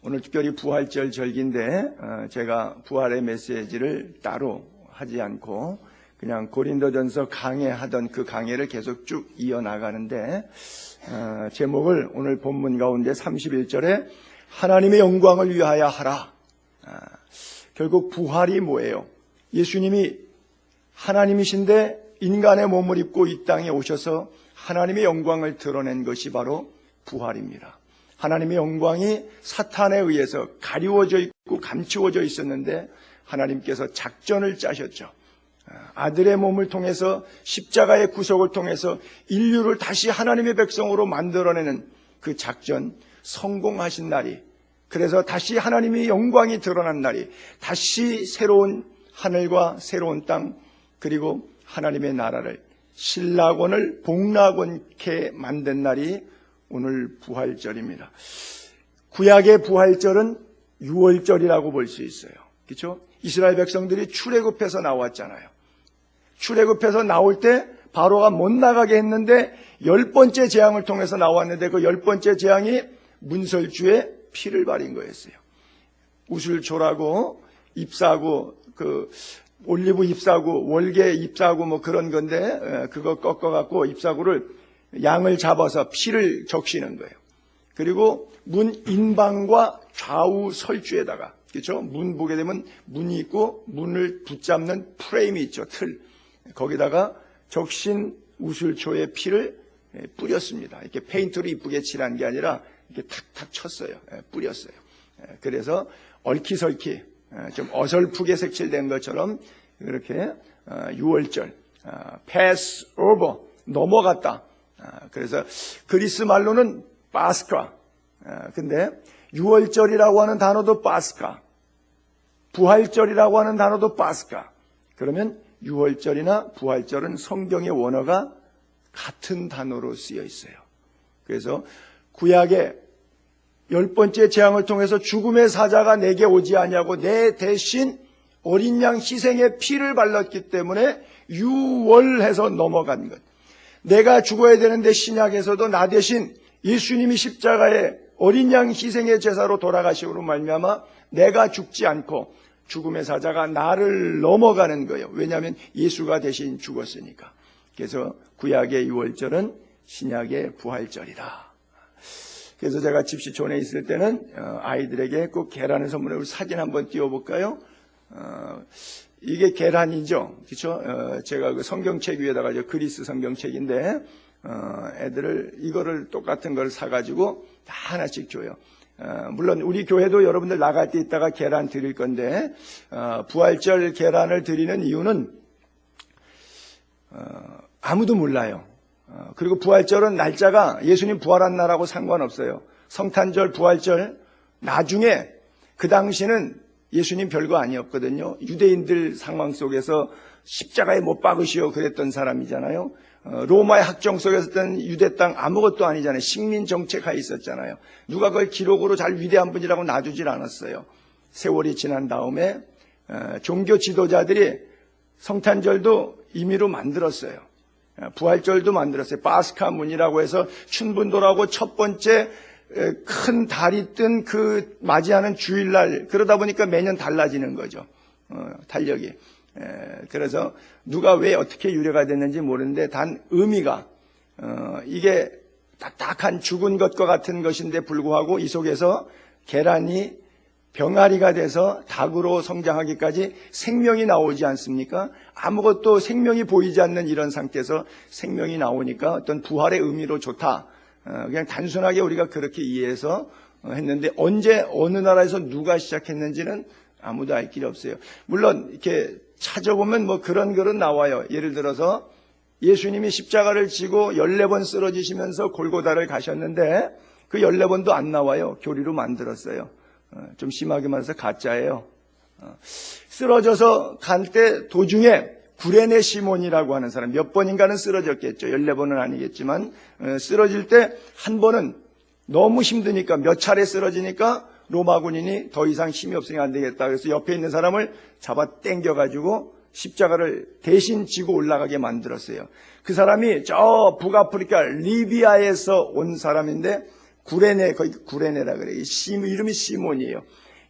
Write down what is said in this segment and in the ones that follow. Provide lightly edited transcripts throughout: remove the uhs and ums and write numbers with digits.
오늘 특별히 부활절 절기인데 제가 부활의 메시지를 따로 하지 않고 그냥 고린도전서 강해하던 그 강해를 계속 쭉 이어나가는데 제목을 오늘 본문 가운데 31절에 하나님의 영광을 위하여 하라. 결국 부활이 뭐예요? 예수님이 하나님이신데 인간의 몸을 입고 이 땅에 오셔서 하나님의 영광을 드러낸 것이 바로 부활입니다. 하나님의 영광이 사탄에 의해서 가리워져 있고 감추어져 있었는데 하나님께서 작전을 짜셨죠. 아들의 몸을 통해서 십자가의 구속을 통해서 인류를 다시 하나님의 백성으로 만들어내는 그 작전 성공하신 날이, 그래서 다시 하나님의 영광이 드러난 날이, 다시 새로운 하늘과 새로운 땅, 그리고 하나님의 나라를, 신라권을 복락원케 만든 날이 오늘 부활절입니다. 구약의 부활절은 유월절이라고 볼 수 있어요. 그렇죠? 이스라엘 백성들이 출애굽해서 나왔잖아요. 출애굽해서 나올 때 바로가 못 나가게 했는데 10번째 재앙을 통해서 나왔는데 그 10번째 재앙이 문설주에 피를 발인 거였어요. 우슬초라고 잎사고 그 올리브 잎사고 월계 잎사고 뭐 그런 건데 그거 꺾어갖고 잎사고를 양을 잡아서 피를 적시는 거예요. 그리고 문 인방과 좌우 설주에다가, 그렇죠? 문 보게 되면 문이 있고 문을 붙잡는 프레임이 있죠. 틀. 거기다가 적신 우슬초의 피를 뿌렸습니다. 이렇게 페인트로 이쁘게 칠한 게 아니라 이렇게 탁탁 쳤어요. 뿌렸어요. 그래서 얼키설키 좀 어설프게 색칠된 것처럼 이렇게 유월절, pass over, 넘어갔다. 그래서 그리스 말로는 파스카. 근데 유월절이라고 하는 단어도 파스카, 부활절이라고 하는 단어도 파스카. 그러면 유월절이나 부활절은 성경의 원어가 같은 단어로 쓰여 있어요. 그래서 구약의 10번째 재앙을 통해서 죽음의 사자가 내게 오지 아니하고 내 대신 어린 양 희생의 피를 발랐기 때문에 유월해서 넘어간 것. 내가 죽어야 되는데 신약에서도 나 대신 예수님이 십자가에 어린 양 희생의 제사로 돌아가심으로 말미암아 내가 죽지 않고 죽음의 사자가 나를 넘어가는 거예요. 왜냐하면 예수가 대신 죽었으니까. 그래서 구약의 유월절은 신약의 부활절이다. 그래서 제가 집시촌에 있을 때는 아이들에게 꼭 계란을 선물해 사진 한번 띄워볼까요? 이게 계란이죠. 그렇죠? 제가 그 성경책 위에다가 그리스 성경책인데 애들을 이거를 똑같은 걸 사가지고 다 하나씩 줘요. 물론 우리 교회도 여러분들 나갈 때 있다가 계란 드릴 건데 부활절 계란을 드리는 이유는 아무도 몰라요. 그리고 부활절은 날짜가 예수님 부활한 날하고 상관없어요. 성탄절, 부활절, 나중에 그 당시는 예수님 별거 아니었거든요. 유대인들 상황 속에서 십자가에 못 박으시오 그랬던 사람이잖아요. 로마의 학정 속에서 있던 유대 땅 아무것도 아니잖아요. 식민 정책하에 있었잖아요. 누가 그걸 기록으로 잘 위대한 분이라고 놔주질 않았어요. 세월이 지난 다음에 종교 지도자들이 성탄절도 임의로 만들었어요. 부활절도 만들었어요. 파스카 문이라고 해서 춘분도라고 첫 번째 큰 달이 뜬 그 맞이하는 주일날, 그러다 보니까 매년 달라지는 거죠. 달력이. 그래서 누가 왜 어떻게 유래가 됐는지 모르는데 단 의미가 이게 딱딱한 죽은 것과 같은 것인데 불구하고 이 속에서 계란이 병아리가 돼서 닭으로 성장하기까지 생명이 나오지 않습니까? 아무것도 생명이 보이지 않는 이런 상태에서 생명이 나오니까 어떤 부활의 의미로 좋다. 그냥 단순하게 우리가 그렇게 이해해서 했는데 언제 어느 나라에서 누가 시작했는지는 아무도 알 길이 없어요. 물론 이렇게 찾아보면 뭐 그런 글은 나와요. 예를 들어서 예수님이 십자가를 지고 14번 쓰러지시면서 골고다를 가셨는데 그 14번도 안 나와요. 교리로 만들었어요. 좀 심하게 말해서 가짜예요. 쓰러져서 갈 때 도중에 구레네 시몬이라고 하는 사람 몇 번인가는 쓰러졌겠죠. 14번은 아니겠지만 쓰러질 때 한 번은 너무 힘드니까 몇 차례 쓰러지니까 로마 군인이 더 이상 힘이 없으니 안 되겠다. 그래서 옆에 있는 사람을 잡아 당겨가지고 십자가를 대신 지고 올라가게 만들었어요. 그 사람이 저 북아프리카 리비아에서 온 사람인데 구레네, 거기 구레네라 그래요. 이름이 시몬이에요.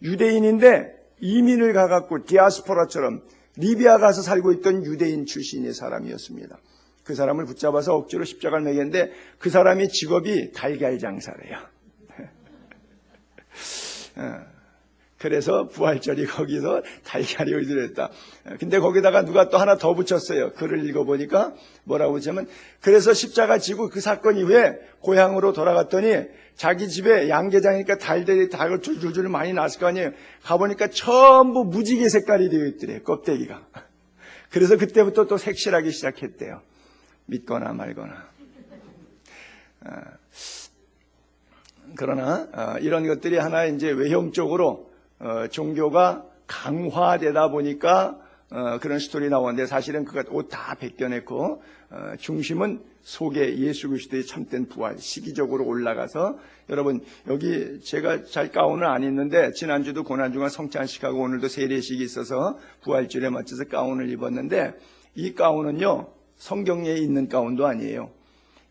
유대인인데 이민을 가갖고 디아스포라처럼 리비아 가서 살고 있던 유대인 출신의 사람이었습니다. 그 사람을 붙잡아서 억지로 십자가를 매겼는데 그 사람이 직업이 달걀 장사래요. 그래서 부활절이 거기서 달걀이 의존했다. 근데 거기다가 누가 또 하나 더 붙였어요. 글을 읽어보니까 뭐라고 하냐면, 그래서 십자가 지고 그 사건 이후에 고향으로 돌아갔더니 자기 집에 양계장이니까 닭을 줄줄줄 많이 낳았을 거 아니에요. 가보니까 전부 무지개 색깔이 되어 있더래요. 껍데기가. 그래서 그때부터 또 색칠하기 시작했대요. 믿거나 말거나. 그러나 이런 것들이 하나 이제 외형적으로 종교가 강화되다 보니까 그런 스토리 나오는데, 사실은 그가 옷 다 벗겨냈고 중심은 속에 예수 그리스도의 참된 부활, 시기적으로 올라가서, 여러분 여기 제가 잘 가운을 안 입는데 지난주도 고난주간 성찬식하고 오늘도 세례식이 있어서 부활절에 맞춰서 가운을 입었는데, 이 가운은요 성경에 있는 가운도 아니에요.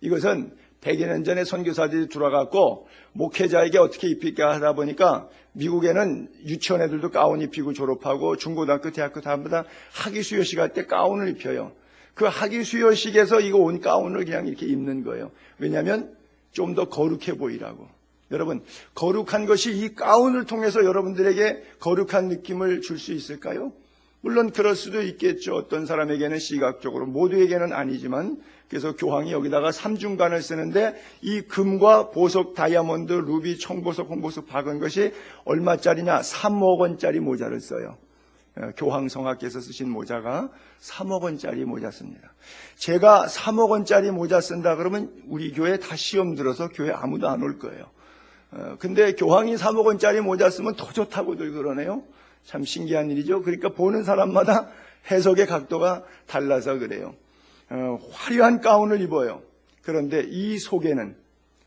이것은 100여 년 전에 선교사들이 들어갔고 목회자에게 어떻게 입힐까 하다 보니까 미국에는 유치원 애들도 가운 입히고 졸업하고 중고등학교, 대학교 다음부터 학위 수여식 할 때 가운을 입혀요. 그 학위 수여식에서 이거 온 가운을 그냥 이렇게 입는 거예요. 왜냐하면 좀 더 거룩해 보이라고. 여러분, 거룩한 것이 이 가운을 통해서 여러분들에게 거룩한 느낌을 줄 수 있을까요? 물론 그럴 수도 있겠죠. 어떤 사람에게는 시각적으로, 모두에게는 아니지만. 그래서 교황이 여기다가 삼중간을 쓰는데 이 금과 보석, 다이아몬드, 루비, 청보석, 홍보석 박은 것이 얼마짜리냐? 3억 원짜리 모자를 써요. 교황 성하께서 쓰신 모자가 3억 원짜리 모자 씁니다. 제가 3억 원짜리 모자 쓴다 그러면 우리 교회 다 시험 들어서 교회 아무도 안 올 거예요. 근데 교황이 3억 원짜리 모자 쓰면 더 좋다고들 그러네요. 참 신기한 일이죠. 그러니까 보는 사람마다 해석의 각도가 달라서 그래요. 화려한 가운을 입어요. 그런데 이 속에는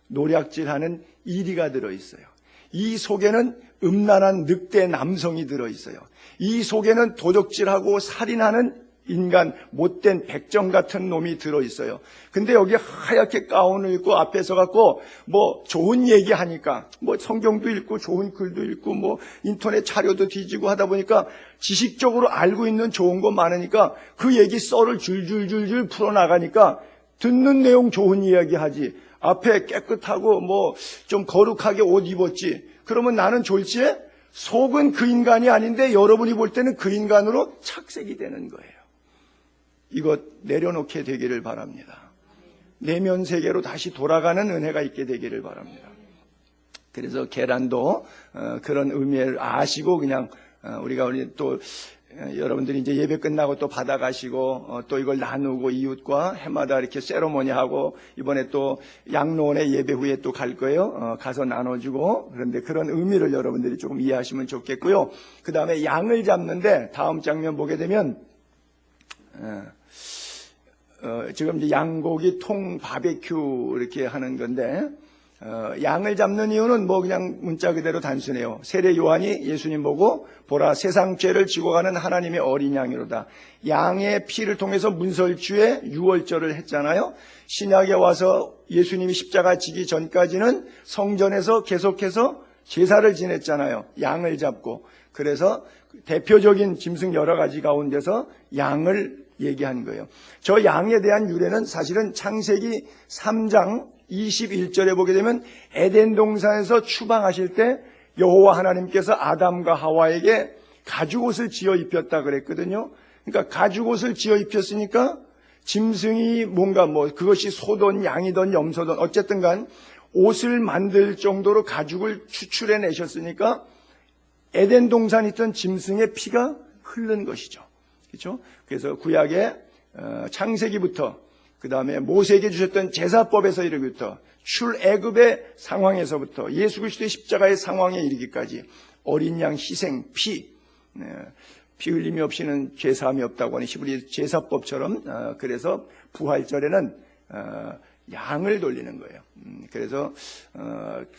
노략질하는 이리가 들어있어요. 이 속에는 음란한 늑대 남성이 들어있어요. 이 속에는 도적질하고 살인하는 인간, 못된 백정 같은 놈이 들어있어요. 근데 여기 하얗게 가운을 입고 앞에 서갖고 뭐 좋은 얘기 하니까, 뭐 성경도 읽고 좋은 글도 읽고 뭐 인터넷 자료도 뒤지고 하다 보니까 지식적으로 알고 있는 좋은 거 많으니까 그 얘기 썰을 줄줄줄줄 풀어나가니까 듣는 내용 좋은 이야기 하지. 앞에 깨끗하고 뭐 좀 거룩하게 옷 입었지. 그러면 나는 졸지에 속은 그 인간이 아닌데 여러분이 볼 때는 그 인간으로 착색이 되는 거예요. 이것 내려놓게 되기를 바랍니다. 내면 세계로 다시 돌아가는 은혜가 있게 되기를 바랍니다. 그래서 계란도 그런 의미를 아시고 그냥 우리 또 여러분들이 이제 예배 끝나고 또 받아가시고 또 이걸 나누고 이웃과 해마다 이렇게 세러모니하고 이번에 또 양로원에 예배 후에 또 갈 거예요. 가서 나눠주고. 그런데 그런 의미를 여러분들이 조금 이해하시면 좋겠고요. 그 다음에 양을 잡는데 다음 장면 보게 되면 지금 이제 양고기 통 바베큐 이렇게 하는 건데 양을 잡는 이유는 뭐 그냥 문자 그대로 단순해요. 세례 요한이 예수님 보고 보라 세상 죄를 지고 가는 하나님의 어린 양이로다. 양의 피를 통해서 문설주에 유월절을 했잖아요. 신약에 와서 예수님이 십자가 지기 전까지는 성전에서 계속해서 제사를 지냈잖아요. 양을 잡고. 그래서 대표적인 짐승 여러 가지 가운데서 양을 얘기한 거예요. 저 양에 대한 유래는 사실은 창세기 3장 21절에 보게 되면 에덴 동산에서 추방하실 때 여호와 하나님께서 아담과 하와에게 가죽옷을 지어 입혔다 그랬거든요. 그러니까 가죽옷을 지어 입혔으니까 짐승이 뭔가 뭐 그것이 소든 양이든 염소든 어쨌든 간 옷을 만들 정도로 가죽을 추출해 내셨으니까 에덴 동산에 있던 짐승의 피가 흐른 것이죠. 그렇죠? 그래서 구약의 창세기부터 그 다음에 모세에게 주셨던 제사법에서 이르기부터 출애굽의 상황에서부터 예수 그리스도의 십자가의 상황에 이르기까지 어린 양 희생, 피 흘림이 없이는 죄사함이 없다고 하는 히브리 제사법처럼 그래서 부활절에는 양을 돌리는 거예요. 그래서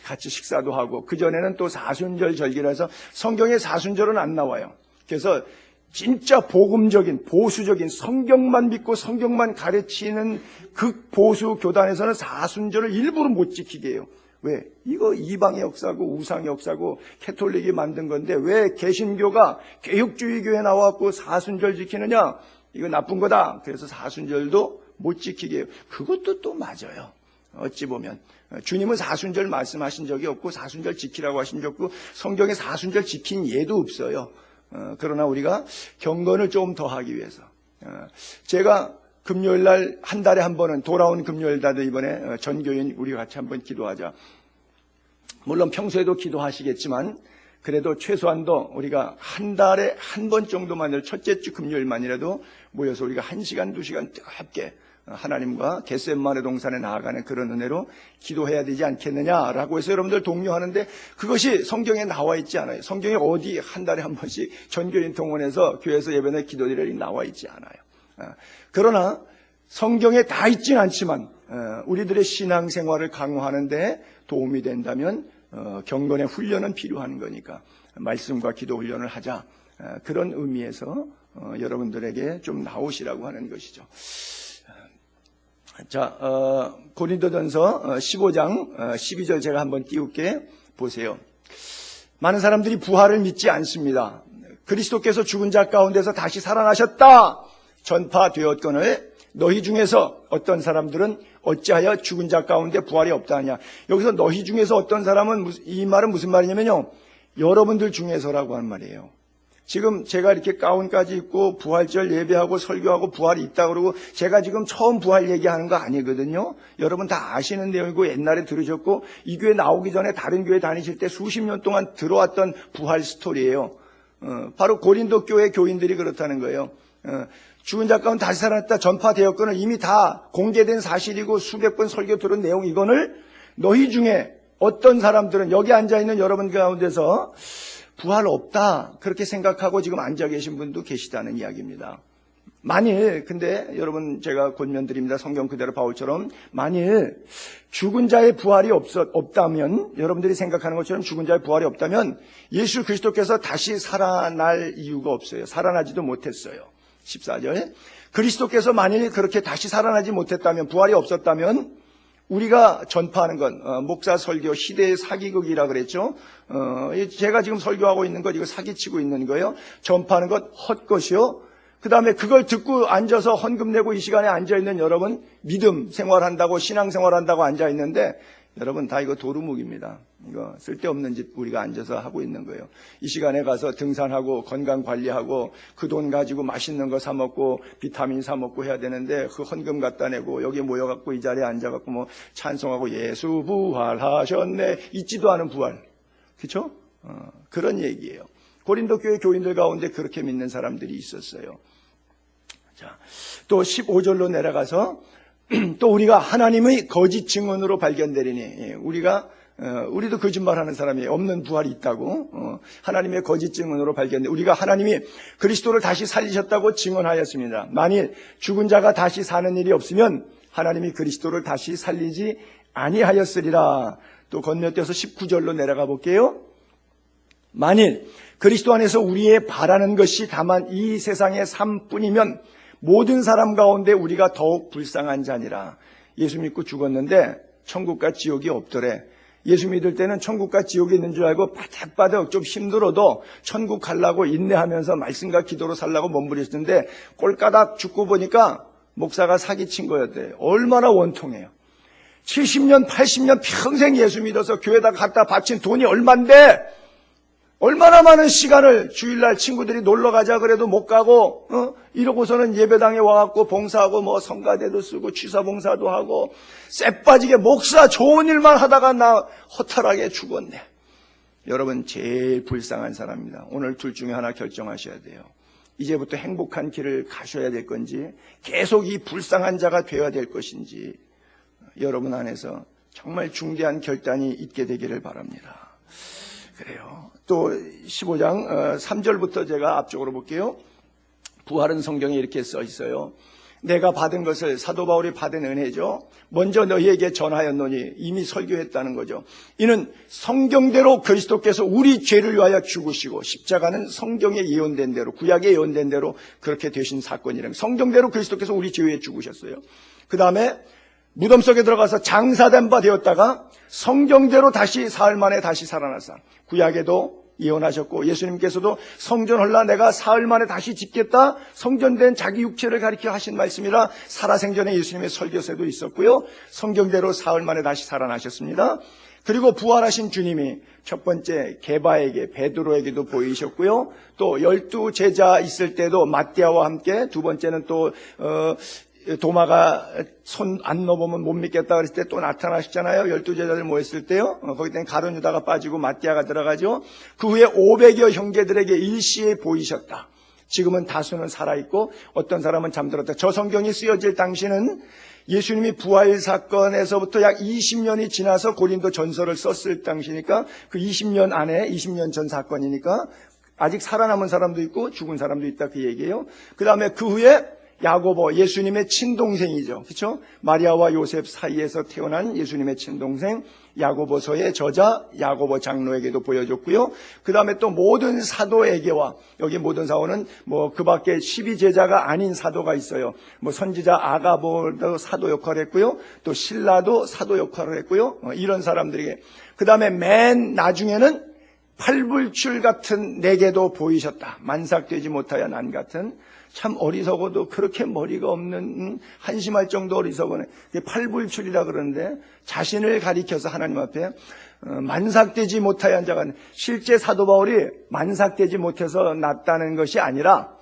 같이 식사도 하고 그전에는 또 사순절 절기라서 성경에 사순절은 안 나와요. 그래서 진짜 복음적인 보수적인 성경만 믿고 성경만 가르치는 극보수 교단에서는 사순절을 일부러 못 지키게 해요. 왜? 이거 이방의 역사고 우상의 역사고 캐톨릭이 만든 건데 왜 개신교가 개혁주의 교회 나와갖고 사순절 지키느냐? 이거 나쁜 거다. 그래서 사순절도 못 지키게 해요. 그것도 또 맞아요. 어찌 보면 주님은 사순절 말씀하신 적이 없고 사순절 지키라고 하신 적 없고 성경에 사순절 지킨 예도 없어요. 그러나 우리가 경건을 좀 더 하기 위해서 제가 금요일날 한 달에 한 번은 돌아온 금요일날도 이번에 전교인 우리 같이 한번 기도하자. 물론 평소에도 기도하시겠지만 그래도 최소한도 우리가 한 달에 한 번 정도만이라도 첫째 주 금요일만이라도 모여서 우리가 1시간 2시간 뜨겁게 하나님과 겟세마네 동산에 나아가는 그런 은혜로 기도해야 되지 않겠느냐라고 해서 여러분들 독려하는데 그것이 성경에 나와 있지 않아요. 성경에 어디 한 달에 한 번씩 전교인 동원해서 교회에서 예배나 기도들이 나와 있지 않아요. 그러나 성경에 다 있진 않지만 우리들의 신앙생활을 강화하는 데 도움이 된다면 경건의 훈련은 필요한 거니까 말씀과 기도 훈련을 하자. 그런 의미에서 여러분들에게 좀 나오시라고 하는 것이죠. 자, 고린도전서 15장 12절 제가 한번 띄울게 보세요. 많은 사람들이 부활을 믿지 않습니다. 그리스도께서 죽은 자 가운데서 다시 살아나셨다 전파되었거늘 너희 중에서 어떤 사람들은 어찌하여 죽은 자 가운데 부활이 없다 하냐. 여기서 너희 중에서 어떤 사람은 이 말은 무슨 말이냐면요, 여러분들 중에서라고 하는 말이에요. 지금 제가 이렇게 가운까지 입고 부활절 예배하고 설교하고 부활이 있다 그러고 제가 지금 처음 부활 얘기하는 거 아니거든요. 여러분 다 아시는 내용이고 옛날에 들으셨고 이 교회 나오기 전에 다른 교회 다니실 때 수십 년 동안 들어왔던 부활 스토리예요. 바로 고린도 교회 교인들이 그렇다는 거예요. 죽은 자 가운데 다시 살아났다 전파되었거늘 이미 다 공개된 사실이고 수백 번 설교 들은 내용 이거를 너희 중에 어떤 사람들은 여기 앉아있는 여러분 가운데서 부활 없다 그렇게 생각하고 지금 앉아 계신 분도 계시다는 이야기입니다. 만일 근데 여러분 제가 권면드립니다. 성경 그대로 바울처럼 만일 죽은 자의 부활이 없다면 여러분들이 생각하는 것처럼 죽은 자의 부활이 없다면 예수 그리스도께서 다시 살아날 이유가 없어요. 살아나지도 못했어요. 14절 그리스도께서 만일 그렇게 다시 살아나지 못했다면 부활이 없었다면 우리가 전파하는 건 목사 설교 시대의 사기극이라 그랬죠. 제가 지금 설교하고 있는 것 이거 사기치고 있는 거예요. 전파하는 것 헛것이요. 그 다음에 그걸 듣고 앉아서 헌금 내고 이 시간에 앉아있는 여러분 믿음 생활한다고 신앙생활한다고 앉아있는데 여러분 다 이거 도루묵입니다. 이거 쓸데없는 짓 우리가 앉아서 하고 있는 거예요. 이 시간에 가서 등산하고 건강관리하고 그 돈 가지고 맛있는 거 사 먹고 비타민 사 먹고 해야 되는데 그 헌금 갖다 내고 여기 모여갖고 이 자리에 앉아갖고 뭐 찬송하고 예수 부활하셨네 잊지도 않은 부활. 그렇죠? 그런 얘기예요. 고린도 교회 교인들 가운데 그렇게 믿는 사람들이 있었어요. 자, 또 15절로 내려가서 또 우리가 하나님의 거짓 증언으로 발견되리니 우리도 거짓말하는 사람이 없는 부활이 있다고 하나님의 거짓 증언으로 발견돼 우리가 하나님이 그리스도를 다시 살리셨다고 증언하였습니다. 만일 죽은 자가 다시 사는 일이 없으면 하나님이 그리스도를 다시 살리지 아니하였으리라. 또 건너뛰어서 19절로 내려가 볼게요. 만일 그리스도 안에서 우리의 바라는 것이 다만 이 세상의 삶뿐이면 모든 사람 가운데 우리가 더욱 불쌍한 자니라. 예수 믿고 죽었는데 천국과 지옥이 없더래. 예수 믿을 때는 천국과 지옥이 있는 줄 알고 바닥바닥 좀 힘들어도 천국 가려고 인내하면서 말씀과 기도로 살라고 몸부림쳤는데 꼴까닥 죽고 보니까 목사가 사기친 거였대요. 얼마나 원통해요. 70년 80년 평생 예수 믿어서 교회에다 갖다 바친 돈이 얼만데 얼마나 많은 시간을 주일날 친구들이 놀러 가자 그래도 못 가고 이러고서는 예배당에 와갖고 봉사하고 뭐 성가대도 쓰고 취사봉사도 하고 쎄 빠지게 목사 좋은 일만 하다가 나 허탈하게 죽었네. 여러분 제일 불쌍한 사람입니다. 오늘 둘 중에 하나 결정하셔야 돼요. 이제부터 행복한 길을 가셔야 될 건지 계속 이 불쌍한 자가 되어야 될 것인지 여러분 안에서 정말 중대한 결단이 있게 되기를 바랍니다. 그래요. 또 15장 3절부터 제가 앞쪽으로 볼게요. 부활은 성경에 이렇게 써 있어요. 내가 받은 것을 사도 바울이 받은 은혜죠. 먼저 너희에게 전하였노니 이미 설교했다는 거죠. 이는 성경대로 그리스도께서 우리 죄를 위하여 죽으시고 십자가는 성경에 예언된 대로 구약에 예언된 대로 그렇게 되신 사건이라면 성경대로 그리스도께서 우리 죄에 죽으셨어요. 그 다음에 무덤 속에 들어가서 장사된 바 되었다가 성경대로 다시 사흘 만에 다시 살아나서, 구약에도 예언하셨고 예수님께서도 성전 헐라 내가 사흘 만에 다시 짓겠다, 성전된 자기 육체를 가리켜 하신 말씀이라 살아생전에 예수님의 설교서에도 있었고요, 성경대로 사흘 만에 다시 살아나셨습니다. 그리고 부활하신 주님이 첫 번째 게바에게, 베드로에게도 보이셨고요, 또 12 제자 있을 때도 마띠아와 함께, 두 번째는 또 도마가 손 안 넣어보면 못 믿겠다 그랬을 때 또 나타나셨잖아요. 12 제자들 모였을 때요. 거기 때는 가룟 유다가 빠지고 마띠아가 들어가죠. 그 후에 500여 형제들에게 일시에 보이셨다. 지금은 다수는 살아있고 어떤 사람은 잠들었다. 저 성경이 쓰여질 당시는 예수님이 부활 사건에서부터 약 20년이 지나서 고린도 전서를 썼을 당시니까, 그 20년 안에 20년 전 사건이니까 아직 살아남은 사람도 있고 죽은 사람도 있다, 그 얘기예요. 그 다음에 그 후에 야고보, 예수님의 친동생이죠. 그렇죠? 마리아와 요셉 사이에서 태어난 예수님의 친동생 야고보서의 저자 야고보 장로에게도 보여줬고요. 그 다음에 또 모든 사도에게와, 여기 모든 사도는 뭐 그 밖에 12제자가 아닌 사도가 있어요. 뭐 선지자 아가보도 사도 역할을 했고요, 또 신라도 사도 역할을 했고요, 이런 사람들에게. 그 다음에 맨 나중에는 팔불출 같은 내게도 보이셨다. 만삭되지 못하여 난 같은, 참 어리석어도 그렇게 머리가 없는, 한심할 정도 어리석어네. 팔불출이라 그러는데, 자신을 가리켜서 하나님 앞에 만삭되지 못하여 한 자가, 실제 사도 바울이 만삭되지 못해서 났다는 것이 아니라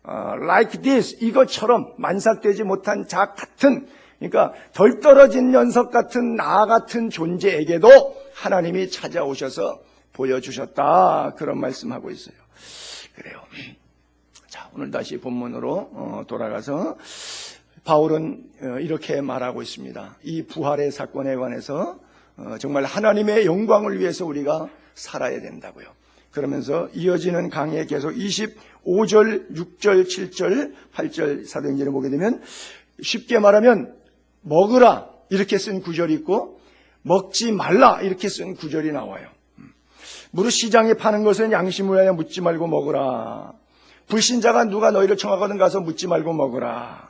like this, 이것처럼 만삭되지 못한 자 같은, 그러니까 덜 떨어진 녀석 같은 나 같은 존재에게도 하나님이 찾아오셔서 보여주셨다, 그런 말씀하고 있어요. 그래요. 자, 오늘 다시 본문으로 돌아가서 바울은 이렇게 말하고 있습니다. 이 부활의 사건에 관해서 정말 하나님의 영광을 위해서 우리가 살아야 된다고요. 그러면서 이어지는 강의에 계속 25절, 6절, 7절, 8절 사도행전을 보게 되면, 쉽게 말하면 먹으라 이렇게 쓴 구절이 있고 먹지 말라 이렇게 쓴 구절이 나와요. 무릇 시장에 파는 것은 양심을 위하여 묻지 말고 먹으라. 불신자가 누가 너희를 청하거든 가서 묻지 말고 먹으라.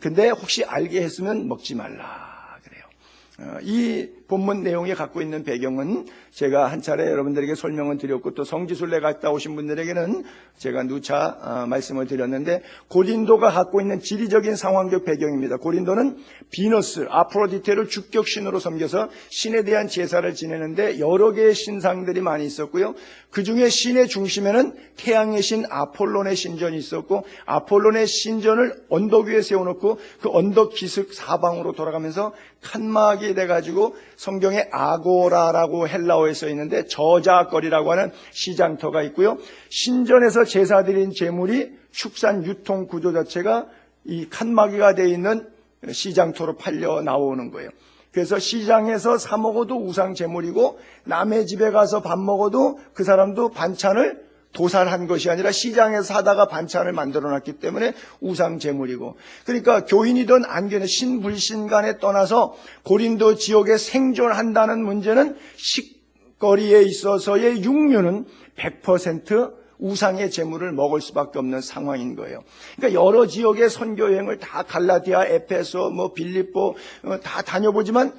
근데 혹시 알게 했으면 먹지 말라 그래요. 이 본문 내용이 갖고 있는 배경은 제가 한 차례 여러분들에게 설명을 드렸고, 또 성지순례 갔다 오신 분들에게는 제가 누차 말씀을 드렸는데, 고린도가 갖고 있는 지리적인 상황적 배경입니다. 고린도는 비너스, 아프로디테를 주격신으로 섬겨서 신에 대한 제사를 지내는데 여러 개의 신상들이 많이 있었고요, 그 중에 신의 중심에는 태양의 신 아폴론의 신전이 있었고, 아폴론의 신전을 언덕 위에 세워놓고 그 언덕 기슭 사방으로 돌아가면서 칸막이 돼가지고, 성경에 아고라라고 헬라어에 써 있는데 저작거리라고 하는 시장터가 있고요, 신전에서 제사드린 제물이 축산 유통 구조 자체가 이 칸막이가 되어 있는 시장터로 팔려 나오는 거예요. 그래서 시장에서 사 먹어도 우상 제물이고, 남의 집에 가서 밥 먹어도 그 사람도 반찬을 도살한 것이 아니라 시장에서 사다가 반찬을 만들어놨기 때문에 우상 제물이고, 그러니까 교인이든 안 교인이든 신불신 간에 떠나서 고린도 지역에 생존한다는 문제는 식거리에 있어서의 육류는 100% 우상의 제물을 먹을 수밖에 없는 상황인 거예요. 그러니까 여러 지역의 선교 여행을 다 갈라디아, 에페소, 빌립보 다 다녀보지만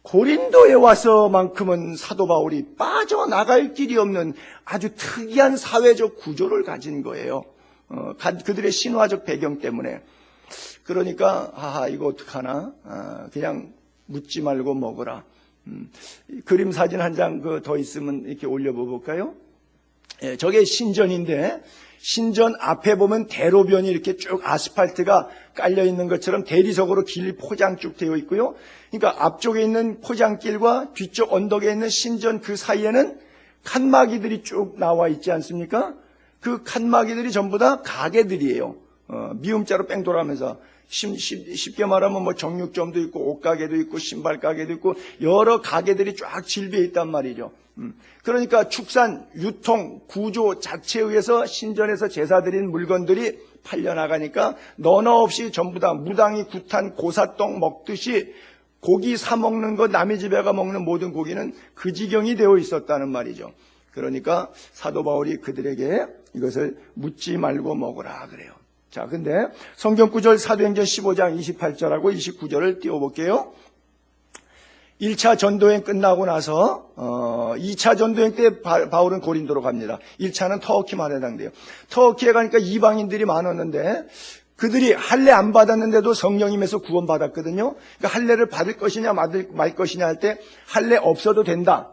고린도에 와서만큼은 사도 바울이 빠져나갈 길이 없는 아주 특이한 사회적 구조를 가진 거예요. 그들의 신화적 배경 때문에. 그러니까 이거 어떡하나, 그냥 묻지 말고 먹으라. 그림 사진 한 장 더 있으면 이렇게 올려볼까요? 저게 신전인데, 신전 앞에 보면 대로변이 이렇게 쭉 아스팔트가 깔려 있는 것처럼 대리석으로 길 포장 쭉 되어 있고요. 그러니까 앞쪽에 있는 포장길과 뒤쪽 언덕에 있는 신전 그 사이에는 칸막이들이 쭉 나와 있지 않습니까? 그 칸막이들이 전부 다 가게들이에요. 미음자로 뺑 돌아가면서. 쉽게 말하면 정육점도 있고 옷가게도 있고 신발 가게도 있고 여러 가게들이 쫙 질비해 있단 말이죠. 그러니까 축산, 유통, 구조 자체에 의해서 신전에서 제사드린 물건들이 팔려나가니까 너나 없이 전부 다 무당이 굿한 고사똥 먹듯이 고기 사 먹는 것, 남의 집에 가 먹는 모든 고기는 그 지경이 되어 있었다는 말이죠. 그러니까 사도 바울이 그들에게 이것을 묻지 말고 먹으라 그래요. 자, 근데 성경 구절 사도행전 15장 28절하고 29절을 띄워볼게요. 1차 전도행 끝나고 나서 2차 전도행 때 바울은 고린도로 갑니다. 1차는 터키만 해당돼요. 터키에 가니까 이방인들이 많았는데 그들이 할례 안 받았는데도 성령님에서 구원받았거든요. 그러니까 할례를 받을 것이냐 말 것이냐 할 때 할례 없어도 된다.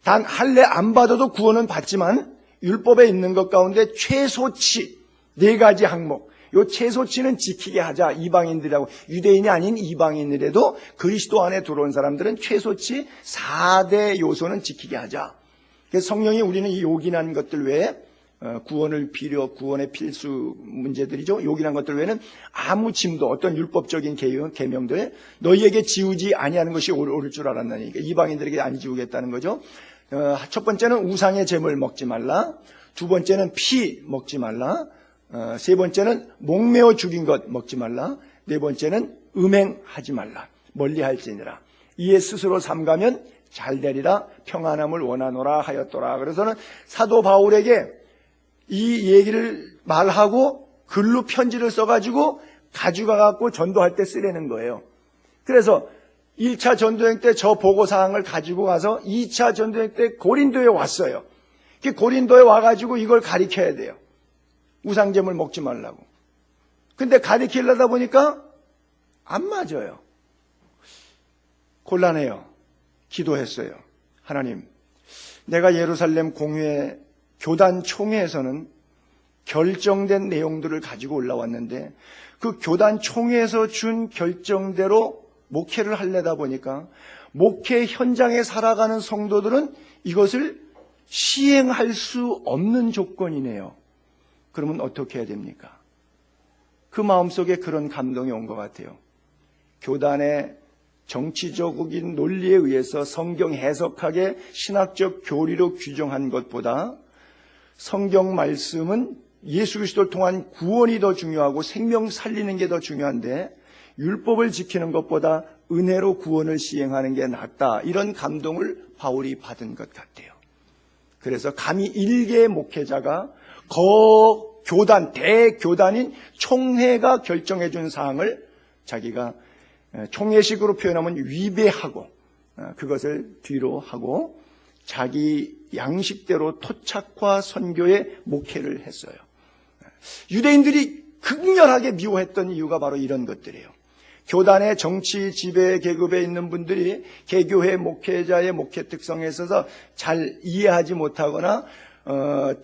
단 할례 안 받아도 구원은 받지만 율법에 있는 것 가운데 최소치 4가지 항목, 요 최소치는 지키게 하자. 이방인들이라고, 유대인이 아닌 이방인이라도 그리스도 안에 들어온 사람들은 최소치 4대 요소는 지키게 하자. 그래서 성령이 우리는 이 요긴한 것들 외에 구원의 필수 문제들이죠. 요긴한 것들 외에는 아무 짐도, 어떤 율법적인 계명들 너희에게 지우지 아니하는 것이 옳을 줄 알았나니, 그러니까 이방인들에게 안 지우겠다는 거죠. 첫 번째는 우상의 제물 먹지 말라. 두 번째는 피 먹지 말라. 세 번째는 목매어 죽인 것 먹지 말라. 네 번째는 음행하지 말라. 멀리할지니라. 이에 스스로 삼가면 잘되리라. 평안함을 원하노라 하였더라. 그래서는 사도 바울에게 이 얘기를 말하고 글로 편지를 써가지고 가져가갖고 전도할 때 쓰려는 거예요. 그래서 1차 전도행 때 저 보고사항을 가지고 가서 2차 전도행 때 고린도에 왔어요. 고린도에 와가지고 이걸 가르쳐야 돼요. 우상제물 먹지 말라고. 근데 가르치려다 보니까 안 맞아요. 곤란해요. 기도했어요. 하나님, 내가 예루살렘 공회 교단 총회에서는 결정된 내용들을 가지고 올라왔는데 그 교단 총회에서 준 결정대로 목회를 하려다 보니까 목회 현장에 살아가는 성도들은 이것을 시행할 수 없는 조건이네요. 그러면 어떻게 해야 됩니까? 그 마음속에 그런 감동이 온 것 같아요. 교단의 정치적인 논리에 의해서 성경 해석하게 신학적 교리로 규정한 것보다 성경 말씀은 예수 그리스도를 통한 구원이 더 중요하고 생명 살리는 게 더 중요한데 율법을 지키는 것보다 은혜로 구원을 시행하는 게 낫다. 이런 감동을 바울이 받은 것 같아요. 그래서 감히 일개의 목회자가 교단, 대교단인 총회가 결정해 준 사항을 자기가 총회식으로 표현하면 위배하고 그것을 뒤로 하고 자기 양식대로 토착화 선교의 목회를 했어요. 유대인들이 극렬하게 미워했던 이유가 바로 이런 것들이에요. 교단의 정치 지배 계급에 있는 분들이 개교회 목회자의 목회 특성에 있어서 잘 이해하지 못하거나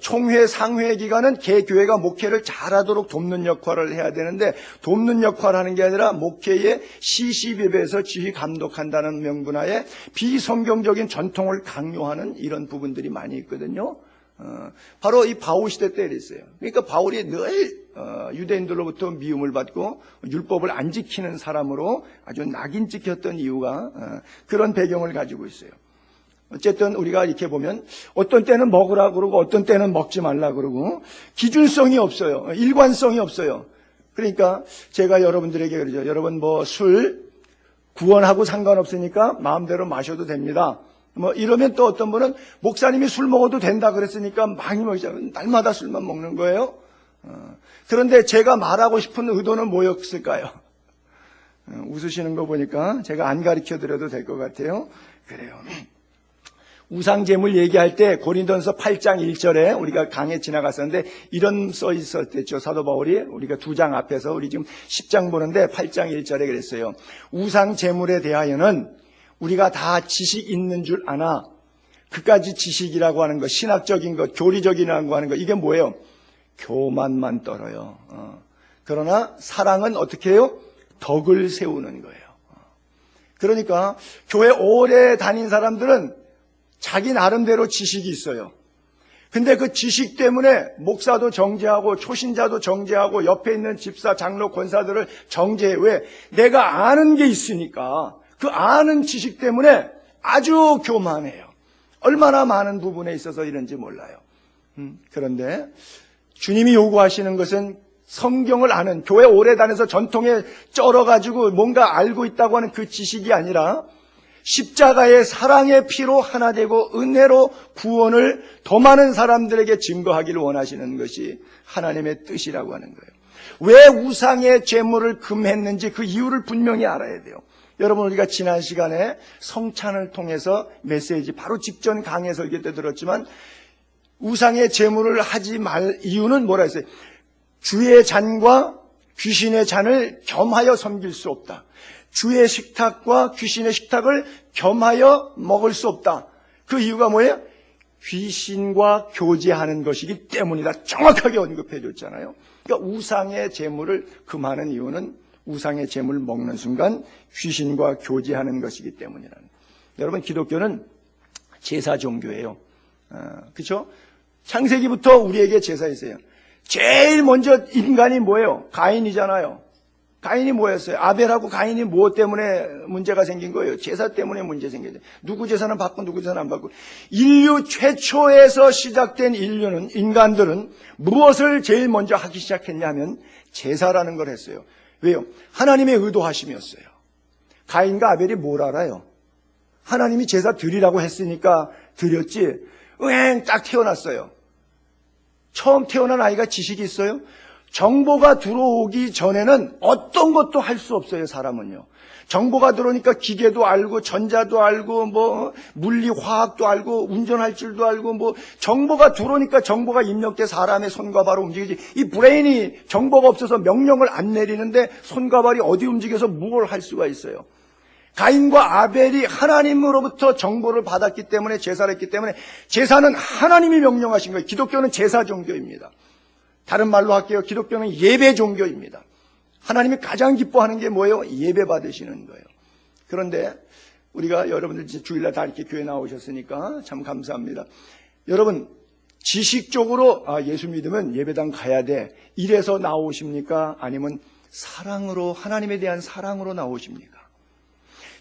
총회 상회 기간은 개교회가 목회를 잘하도록 돕는 역할을 해야 되는데 돕는 역할을 하는 게 아니라 목회의 시시비비에서 지휘 감독한다는 명분하에 비성경적인 전통을 강요하는 이런 부분들이 많이 있거든요. 바로 이 바울 시대 때 이랬어요. 그러니까 바울이 늘 유대인들로부터 미움을 받고 율법을 안 지키는 사람으로 아주 낙인 찍혔던 이유가 그런 배경을 가지고 있어요. 어쨌든 우리가 이렇게 보면 어떤 때는 먹으라 그러고 어떤 때는 먹지 말라 그러고 기준성이 없어요. 일관성이 없어요. 그러니까 제가 여러분들에게 그러죠. 여러분 술 구원하고 상관없으니까 마음대로 마셔도 됩니다. 이러면 또 어떤 분은 목사님이 술 먹어도 된다 그랬으니까 많이 먹잖아요. 날마다 술만 먹는 거예요. 그런데 제가 말하고 싶은 의도는 뭐였을까요? 웃으시는 거 보니까 제가 안 가르쳐 드려도 될 것 같아요. 그래요. 우상제물 얘기할 때 고린도전서 8장 1절에 우리가 강에 지나갔었는데 이런 써 있었댔죠. 사도 바울이 우리가 2장 앞에서 우리 지금 10장 보는데 8장 1절에 그랬어요. 우상제물에 대하여는 우리가 다 지식 있는 줄 아나 그까지 지식이라고 하는 것, 신학적인 것, 교리적이라고 하는 것 이게 뭐예요? 교만만 떨어요. 그러나 사랑은 어떻게 해요? 덕을 세우는 거예요. 그러니까 교회 오래 다닌 사람들은 자기 나름대로 지식이 있어요. 근데 그 지식 때문에 목사도 정죄하고 초신자도 정죄하고 옆에 있는 집사, 장로, 권사들을 정죄해. 왜? 내가 아는 게 있으니까. 그 아는 지식 때문에 아주 교만해요. 얼마나 많은 부분에 있어서 이런지 몰라요. 그런데 주님이 요구하시는 것은 성경을 아는, 교회 오래 다녀서 전통에 쩔어가지고 뭔가 알고 있다고 하는 그 지식이 아니라 십자가의 사랑의 피로 하나 되고 은혜로 구원을 더 많은 사람들에게 증거하기를 원하시는 것이 하나님의 뜻이라고 하는 거예요. 왜 우상의 제물을 금했는지 그 이유를 분명히 알아야 돼요. 여러분, 우리가 지난 시간에 성찬을 통해서 메시지 바로 직전 강의 설교 때 들었지만 우상의 제물을 하지 말 이유는 뭐라 했어요? 주의 잔과 귀신의 잔을 겸하여 섬길 수 없다. 주의 식탁과 귀신의 식탁을 겸하여 먹을 수 없다. 그 이유가 뭐예요? 귀신과 교제하는 것이기 때문이다. 정확하게 언급해 줬잖아요. 그러니까 우상의 제물을 금하는 이유는 우상의 제물을 먹는 순간 귀신과 교제하는 것이기 때문이라는. 여러분, 기독교는 제사 종교예요. 그렇죠? 창세기부터 우리에게 제사 있어요. 제일 먼저 인간이 뭐예요? 가인이잖아요. 가인이 뭐였어요? 아벨하고 가인이 무엇 때문에 문제가 생긴 거예요? 제사 때문에 문제 생겼어요. 누구 제사는 받고 누구 제사는 안 받고. 인류 최초에서 시작된 인간들은 무엇을 제일 먼저 하기 시작했냐면 제사라는 걸 했어요. 왜요? 하나님의 의도하심이었어요. 가인과 아벨이 뭘 알아요? 하나님이 제사 드리라고 했으니까 드렸지. 딱 태어났어요. 처음 태어난 아이가 지식이 있어요? 정보가 들어오기 전에는 어떤 것도 할 수 없어요, 사람은요. 정보가 들어오니까 기계도 알고, 전자도 알고, 물리, 화학도 알고, 운전할 줄도 알고, 정보가 들어오니까 정보가 입력돼 사람의 손과 발로 움직이지. 이 브레인이 정보가 없어서 명령을 안 내리는데 손과 발이 어디 움직여서 뭘 할 수가 있어요. 가인과 아벨이 하나님으로부터 정보를 받았기 때문에 제사를 했기 때문에 제사는 하나님이 명령하신 거예요. 기독교는 제사 종교입니다. 다른 말로 할게요. 기독교는 예배 종교입니다. 하나님이 가장 기뻐하는 게 뭐예요? 예배 받으시는 거예요. 그런데 우리가 여러분들 주일날 다 이렇게 교회 나오셨으니까 참 감사합니다. 여러분, 지식적으로 예수 믿으면 예배당 가야 돼. 이래서 나오십니까? 아니면 사랑으로, 하나님에 대한 사랑으로 나오십니까?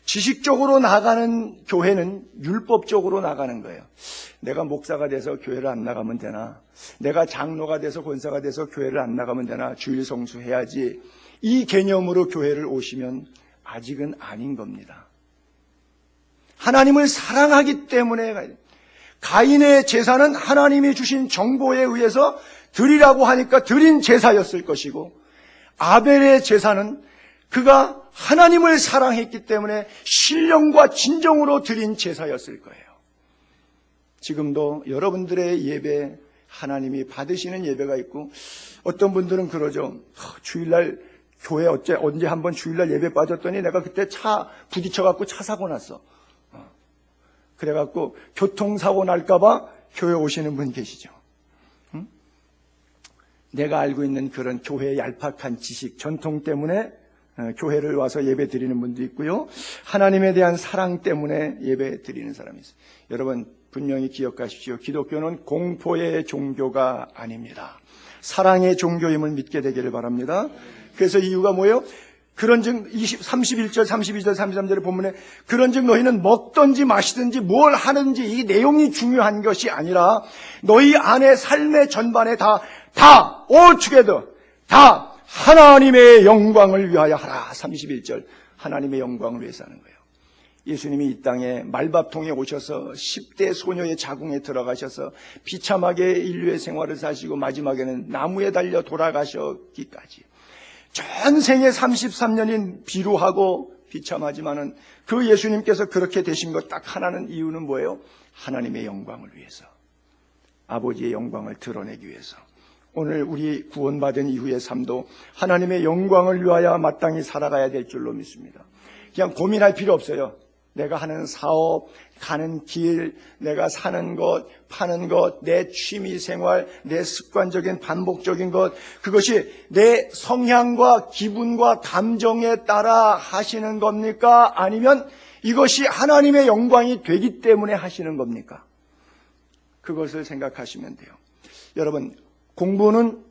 지식적으로 나가는 교회는 율법적으로 나가는 거예요. 내가 목사가 돼서 교회를 안 나가면 되나? 내가 장로가 돼서 권사가 돼서 교회를 안 나가면 되나? 주일 성수해야지. 이 개념으로 교회를 오시면 아직은 아닌 겁니다. 하나님을 사랑하기 때문에 가야 돼요. 가인의 제사는 하나님이 주신 정보에 의해서 드리라고 하니까 드린 제사였을 것이고, 아벨의 제사는 그가 하나님을 사랑했기 때문에 신령과 진정으로 드린 제사였을 거예요. 지금도 여러분들의 예배, 하나님이 받으시는 예배가 있고, 어떤 분들은 그러죠. 주일날 교회 언제 한번 주일날 예배 빠졌더니 내가 그때 차 부딪혀갖고 차 사고 났어. 그래갖고 교통사고 날까봐 교회 오시는 분 계시죠. 응? 내가 알고 있는 그런 교회의 얄팍한 지식, 전통 때문에 교회를 와서 예배 드리는 분도 있고요. 하나님에 대한 사랑 때문에 예배 드리는 사람이 있어요. 여러분, 분명히 기억하십시오. 기독교는 공포의 종교가 아닙니다. 사랑의 종교임을 믿게 되기를 바랍니다. 그래서 이유가 뭐예요? 그런즉 31절, 32절, 33절의 본문에 그런즉 너희는 먹든지 마시든지 뭘 하는지 이 내용이 중요한 것이 아니라 너희 안의 삶의 전반에 다 all together, 다 하나님의 영광을 위하여 하라. 31절, 하나님의 영광을 위해서 하는 거예요. 예수님이 이 땅에 말밥통에 오셔서 10대 소녀의 자궁에 들어가셔서 비참하게 인류의 생활을 사시고 마지막에는 나무에 달려 돌아가셨기까지 전생에 33년인 비루하고 비참하지만은 그 예수님께서 그렇게 되신 것 딱 하나는 이유는 뭐예요? 하나님의 영광을 위해서, 아버지의 영광을 드러내기 위해서. 오늘 우리 구원받은 이후의 삶도 하나님의 영광을 위하여 마땅히 살아가야 될 줄로 믿습니다. 그냥 고민할 필요 없어요. 내가 하는 사업, 가는 길, 내가 사는 것, 파는 것, 내 취미 생활, 내 습관적인 반복적인 것, 그것이 내 성향과 기분과 감정에 따라 하시는 겁니까? 아니면 이것이 하나님의 영광이 되기 때문에 하시는 겁니까? 그것을 생각하시면 돼요. 여러분, 공부는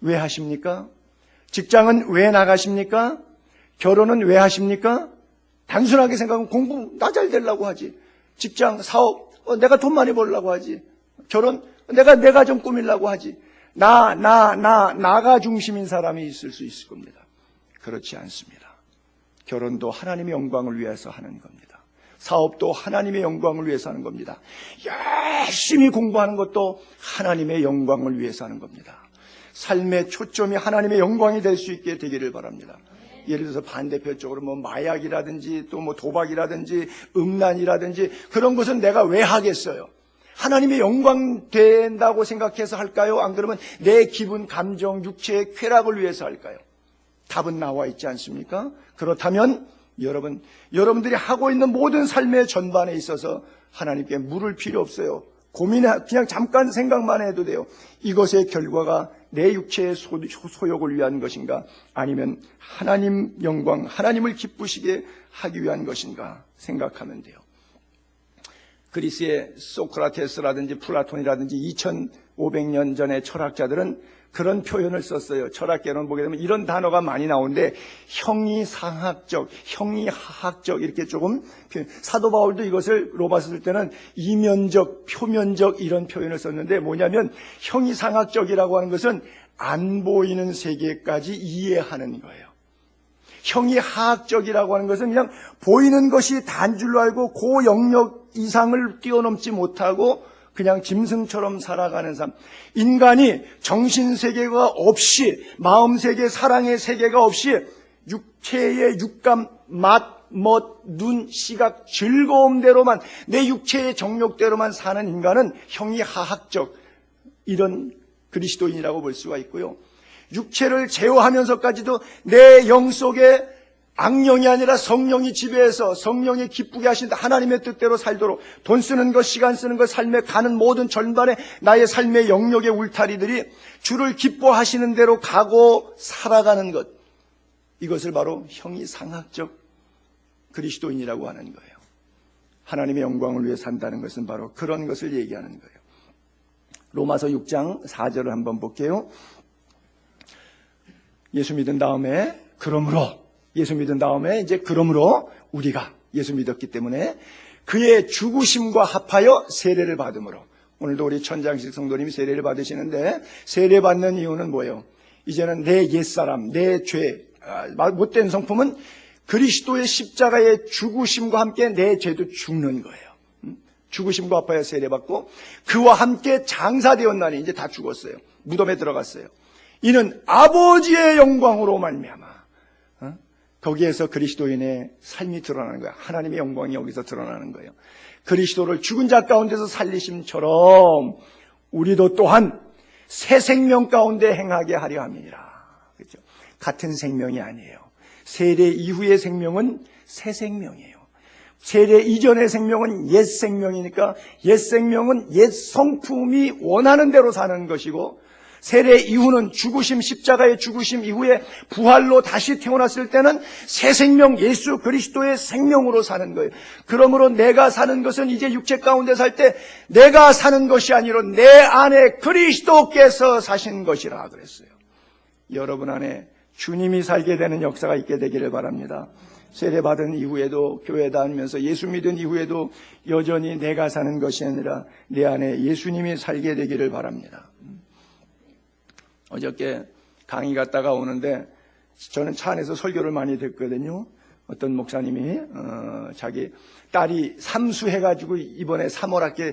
왜 하십니까? 직장은 왜 나가십니까? 결혼은 왜 하십니까? 단순하게 생각하면 공부 나 잘 되려고 하지. 직장, 사업, 내가 돈 많이 벌려고 하지. 결혼, 내가 좀 꾸밀려고 하지. 나가 중심인 사람이 있을 수 있을 겁니다. 그렇지 않습니다. 결혼도 하나님의 영광을 위해서 하는 겁니다. 사업도 하나님의 영광을 위해서 하는 겁니다. 열심히 공부하는 것도 하나님의 영광을 위해서 하는 겁니다. 삶의 초점이 하나님의 영광이 될 수 있게 되기를 바랍니다. 예를 들어서 반대편적으로 마약이라든지 또 도박이라든지 음란이라든지 그런 것은 내가 왜 하겠어요? 하나님의 영광 된다고 생각해서 할까요? 안 그러면 내 기분, 감정, 육체의 쾌락을 위해서 할까요? 답은 나와 있지 않습니까? 그렇다면 여러분들이 하고 있는 모든 삶의 전반에 있어서 하나님께 물을 필요 없어요. 그냥 잠깐 생각만 해도 돼요. 이것의 결과가 내 육체의 소욕을 위한 것인가? 아니면 하나님 영광, 하나님을 기쁘시게 하기 위한 것인가? 생각하면 돼요. 그리스의 소크라테스라든지 플라톤이라든지 2500년 전의 철학자들은 그런 표현을 썼어요. 철학계론 보게 되면 이런 단어가 많이 나오는데 형이상학적, 형이하학적 이렇게 조금 사도 바울도 이것을 로마서 쓸 때는 이면적, 표면적 이런 표현을 썼는데 뭐냐면 형이상학적이라고 하는 것은 안 보이는 세계까지 이해하는 거예요. 형이하학적이라고 하는 것은 그냥 보이는 것이 다인 줄로 알고 그 영역 이상을 뛰어넘지 못하고 그냥 짐승처럼 살아가는 삶. 인간이 정신세계가 없이, 마음세계, 사랑의 세계가 없이 육체의 육감, 맛, 멋, 눈, 시각, 즐거움대로만, 내 육체의 정욕대로만 사는 인간은 형이하학적, 이런 그리스도인이라고 볼 수가 있고요. 육체를 제어하면서까지도 내 영 속에 악령이 아니라 성령이 지배해서 성령이 기쁘게 하신다. 하나님의 뜻대로 살도록 돈 쓰는 것, 시간 쓰는 것, 삶에 가는 모든 전반에 나의 삶의 영역의 울타리들이 주를 기뻐하시는 대로 가고 살아가는 것. 이것을 바로 형이상학적 그리스도인이라고 하는 거예요. 하나님의 영광을 위해 산다는 것은 바로 그런 것을 얘기하는 거예요. 로마서 6장 4절을 한번 볼게요. 예수 믿은 다음에 그러므로 우리가 예수 믿었기 때문에 그의 죽으심과 합하여 세례를 받음으로, 오늘도 우리 천장식 성도님이 세례를 받으시는데 세례 받는 이유는 뭐예요? 이제는 내 옛사람, 내 죄, 못된 성품은 그리스도의 십자가의 죽으심과 함께 내 죄도 죽는 거예요. 죽으심과 합하여 세례받고 그와 함께 장사되었나니, 이제 다 죽었어요. 무덤에 들어갔어요. 이는 아버지의 영광으로 말미암아. 거기에서 그리스도인의 삶이 드러나는 거예요. 하나님의 영광이 여기서 드러나는 거예요. 그리스도를 죽은 자 가운데서 살리심처럼 우리도 또한 새 생명 가운데 행하게 하려 함이니라. 그렇죠? 같은 생명이 아니에요. 세례 이후의 생명은 새 생명이에요. 세례 이전의 생명은 옛 생명이니까 옛 생명은 옛 성품이 원하는 대로 사는 것이고, 세례 이후는 죽으심, 십자가의 죽으심 이후에 부활로 다시 태어났을 때는 새 생명, 예수 그리스도의 생명으로 사는 거예요. 그러므로 내가 사는 것은 이제 육체 가운데 살 때 내가 사는 것이 아니라 내 안에 그리스도께서 사신 것이라 그랬어요. 여러분 안에 주님이 살게 되는 역사가 있게 되기를 바랍니다. 세례받은 이후에도, 교회 다니면서 예수 믿은 이후에도 여전히 내가 사는 것이 아니라 내 안에 예수님이 살게 되기를 바랍니다. 어저께 강의 갔다가 오는데 저는 차 안에서 설교를 많이 듣거든요. 어떤 목사님이 자기 딸이 삼수해가지고 이번에 3월 학기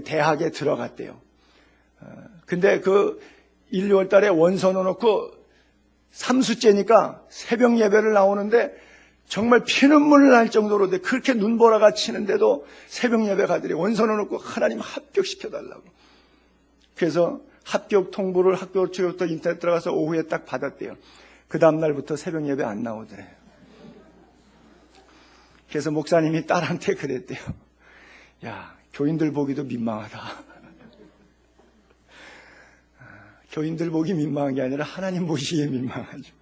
대학에 들어갔대요. 근데 그 1, 2월 달에 원서 넣어놓고 삼수째니까 새벽 예배를 나오는데 정말 피눈물 날 정도로 그렇게 눈보라가 치는데도 새벽 예배 가더니 원서 넣어놓고 하나님 합격시켜달라고. 그래서 합격 통보를 학교 측부터 인터넷 들어가서 오후에 딱 받았대요. 그 다음날부터 새벽 예배 안 나오더래요. 그래서 목사님이 딸한테 그랬대요. 야, 교인들 보기도 민망하다. 교인들 보기 민망한 게 아니라 하나님 보시기에 민망하죠.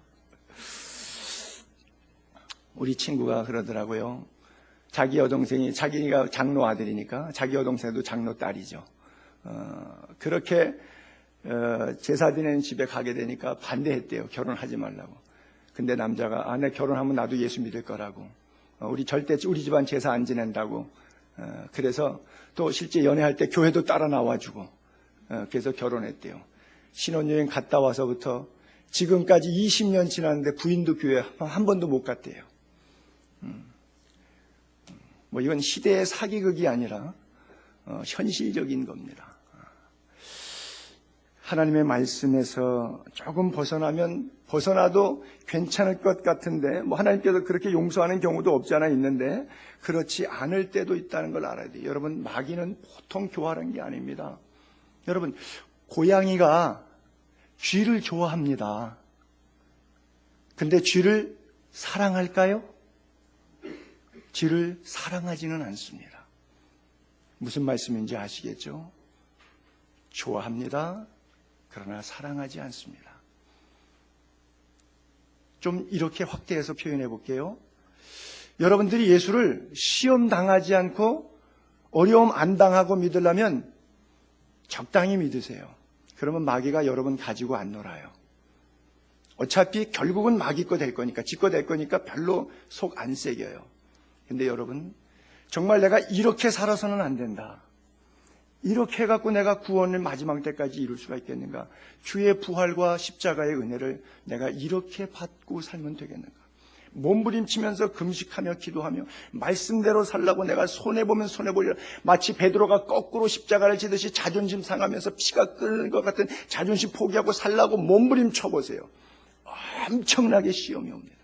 우리 친구가 그러더라고요. 자기 여동생이, 자기가 장로 아들이니까 자기 여동생도 장로 딸이죠. 그렇게 제사 지내는 집에 가게 되니까 반대했대요. 결혼하지 말라고. 근데 남자가 내 결혼하면 나도 예수 믿을 거라고. 우리 절대 우리 집안 제사 안 지낸다고. 그래서 또 실제 연애할 때 교회도 따라 나와주고. 그래서 결혼했대요. 신혼여행 갔다 와서부터 지금까지 20년 지났는데 부인도 교회 한 번도 못 갔대요. 뭐 이건 시대의 사기극이 아니라 현실적인 겁니다. 하나님의 말씀에서 조금 벗어나도 괜찮을 것 같은데, 하나님께서 그렇게 용서하는 경우도 없지 않아 있는데, 그렇지 않을 때도 있다는 걸 알아야 돼요. 여러분, 마귀는 보통 교활한 게 아닙니다. 여러분, 고양이가 쥐를 좋아합니다. 근데 쥐를 사랑할까요? 쥐를 사랑하지는 않습니다. 무슨 말씀인지 아시겠죠? 좋아합니다. 그러나 사랑하지 않습니다. 좀 이렇게 확대해서 표현해 볼게요. 여러분들이 예수를 시험 당하지 않고 어려움 안 당하고 믿으려면 적당히 믿으세요. 그러면 마귀가 여러분 가지고 안 놀아요. 어차피 결국은 마귀 거 될 거니까, 지 거 될 거니까 별로 속 안 새겨요. 근데 여러분, 정말 내가 이렇게 살아서는 안 된다. 이렇게 해갖고 내가 구원을 마지막 때까지 이룰 수가 있겠는가? 주의 부활과 십자가의 은혜를 내가 이렇게 받고 살면 되겠는가? 몸부림치면서 금식하며 기도하며 말씀대로 살라고 내가 손해보면 손해보리라. 마치 베드로가 거꾸로 십자가를 지듯이 자존심 상하면서 피가 끓는 것 같은 자존심 포기하고 살라고 몸부림쳐보세요. 엄청나게 시험이 옵니다.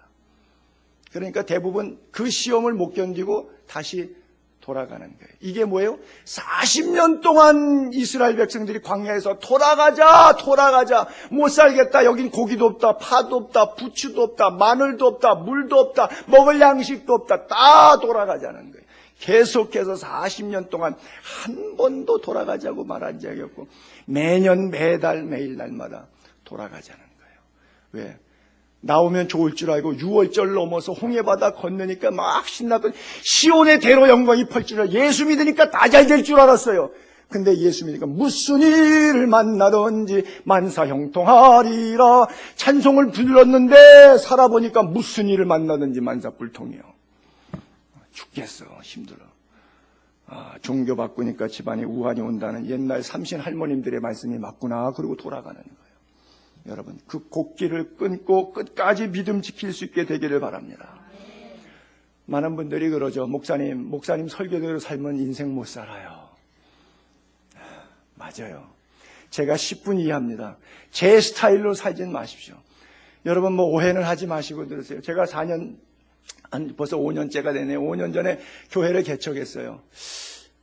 그러니까 대부분 그 시험을 못 견디고 다시 돌아가는 거예요. 이게 뭐예요? 40년 동안 이스라엘 백성들이 광야에서 돌아가자 못 살겠다. 여긴 고기도 없다, 파도 없다, 부추도 없다, 마늘도 없다, 물도 없다, 먹을 양식도 없다. 다 돌아가자는 거예요. 계속해서 40년 동안 한 번도 돌아가자고 말한 적이 없고 매년 매달 매일 날마다 돌아가자는 거예요. 왜? 나오면 좋을 줄 알고 6월절 넘어서 홍해바다 건너니까 막 신나던 시온의 대로 영광이 펼치라. 예수 믿으니까 다 잘 될 줄 알았어요. 근데 예수 믿으니까 무슨 일을 만나든지 만사형통하리라. 찬송을 불렀는데 살아보니까 무슨 일을 만나든지 만사불통이요. 죽겠어. 힘들어. 종교 바꾸니까 집안에 우환이 온다는 옛날 삼신 할머님들의 말씀이 맞구나. 그러고 돌아가는 거예요. 여러분, 그 곡기를 끊고 끝까지 믿음 지킬 수 있게 되기를 바랍니다. 많은 분들이 그러죠. 목사님 설교대로 살면 인생 못 살아요. 맞아요. 제가 10분 이해합니다. 제 스타일로 살진 마십시오. 여러분 오해는 하지 마시고 들으세요. 제가 벌써 5년째가 되네요. 5년 전에 교회를 개척했어요.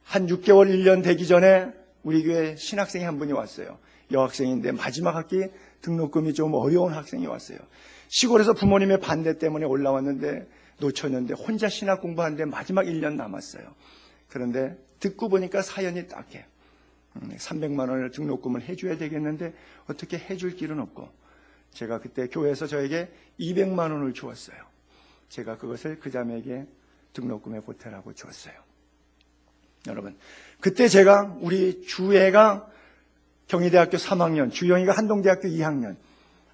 한 6개월, 1년 되기 전에 우리 교회 신학생이 한 분이 왔어요. 여학생인데 마지막 학기 등록금이 좀 어려운 학생이 왔어요. 시골에서 부모님의 반대 때문에 올라왔는데 놓쳤는데 혼자 신학 공부하는데 마지막 1년 남았어요. 그런데 듣고 보니까 사연이 딱해. 300만 원을 등록금을 해줘야 되겠는데 어떻게 해줄 길은 없고 제가 그때 교회에서 저에게 200만 원을 주었어요. 제가 그것을 그 자매에게 등록금에 보태라고 주었어요. 여러분, 그때 제가 우리 주애가 경희대학교 3학년, 주영이가 한동대학교 2학년.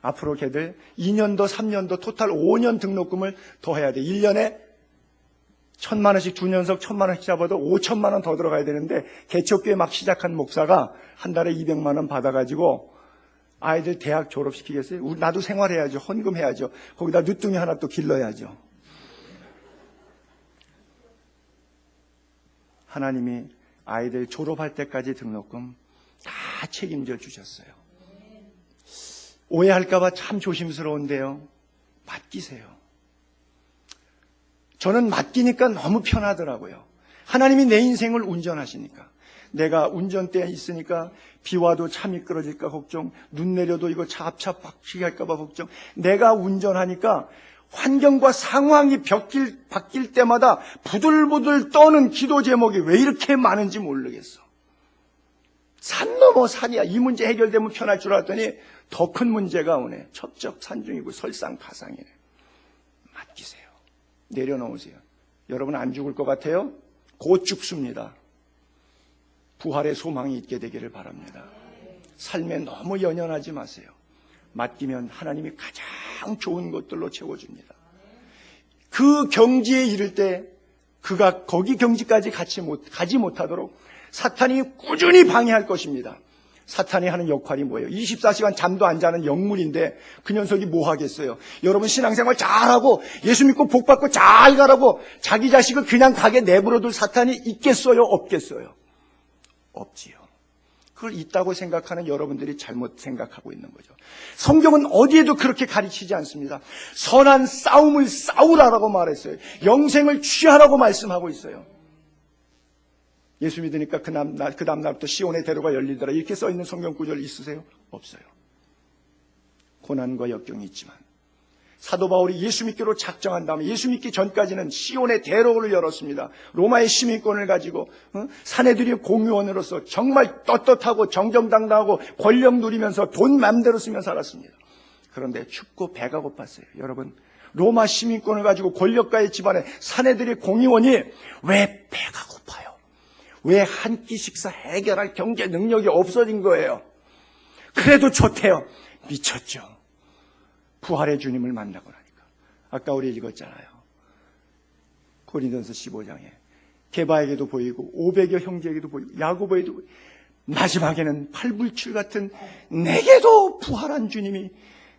앞으로 걔들 2년도, 3년도, 토탈 5년 등록금을 더 해야 돼. 1년에 1,000만 원씩 2년석 1,000만 원씩 잡아도 5천만 원 더 들어가야 되는데 개척교회 막 시작한 목사가 한 달에 200만 원 받아가지고 아이들 대학 졸업시키겠어요? 나도 생활해야죠. 헌금해야죠. 거기다 늦둥이 하나 또 길러야죠. 하나님이 아이들 졸업할 때까지 등록금 다 책임져 주셨어요. 오해할까봐 참 조심스러운데요. 맡기세요. 저는 맡기니까 너무 편하더라고요. 하나님이 내 인생을 운전하시니까. 내가 운전대에 있으니까 비 와도 차 미끄러질까 걱정, 눈 내려도 이거 차 앞차 박히게 할까봐 걱정. 내가 운전하니까 환경과 상황이 바뀔 때마다 부들부들 떠는 기도 제목이 왜 이렇게 많은지 모르겠어. 산 넘어 산이야. 이 문제 해결되면 편할 줄 알았더니 더 큰 문제가 오네. 첩첩산중이고 설상가상이네. 맡기세요. 내려놓으세요. 여러분 안 죽을 것 같아요? 곧 죽습니다. 부활의 소망이 있게 되기를 바랍니다. 삶에 너무 연연하지 마세요. 맡기면 하나님이 가장 좋은 것들로 채워줍니다. 그 경지에 이를 때 그가 거기 경지까지 가지 못하도록 사탄이 꾸준히 방해할 것입니다. 사탄이 하는 역할이 뭐예요? 24시간 잠도 안 자는 영물인데 그 녀석이 뭐 하겠어요? 여러분 신앙생활 잘하고 예수 믿고 복 받고 잘 가라고 자기 자식을 그냥 가게 내버려둘 사탄이 있겠어요? 없겠어요? 없지요. 그걸 있다고 생각하는 여러분들이 잘못 생각하고 있는 거죠. 성경은 어디에도 그렇게 가르치지 않습니다. 선한 싸움을 싸우라라고 말했어요. 영생을 취하라고 말씀하고 있어요. 예수 믿으니까 그 다음 날부터 시온의 대로가 열리더라 이렇게 써있는 성경 구절 있으세요? 없어요. 고난과 역경이 있지만 사도 바울이 예수 믿기로 작정한 다음에 예수 믿기 전까지는 시온의 대로를 열었습니다. 로마의 시민권을 가지고 사내들이 공무원으로서 정말 떳떳하고 정정당당하고 권력 누리면서 돈 맘대로 쓰며 살았습니다. 그런데 춥고 배가 고팠어요. 여러분, 로마 시민권을 가지고 권력가의 집안에 사내들이 공의원이 왜 배가 고파요? 왜 한 끼 식사 해결할 경제 능력이 없어진 거예요? 그래도 좋대요. 미쳤죠. 부활의 주님을 만나고 나니까. 아까 우리 읽었잖아요. 고린도전서 15장에 게바에게도 보이고 500여 형제에게도 보이고 야고보에도 보이고 마지막에는 팔불출 같은 내게도 부활한 주님이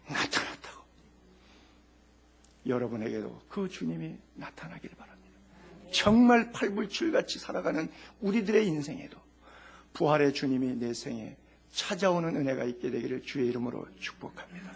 나타났다고. 여러분에게도 그 주님이 나타나길 바랍니다. 정말 팔불출같이 살아가는 우리들의 인생에도 부활의 주님이 내 생에 찾아오는 은혜가 있게 되기를 주의 이름으로 축복합니다.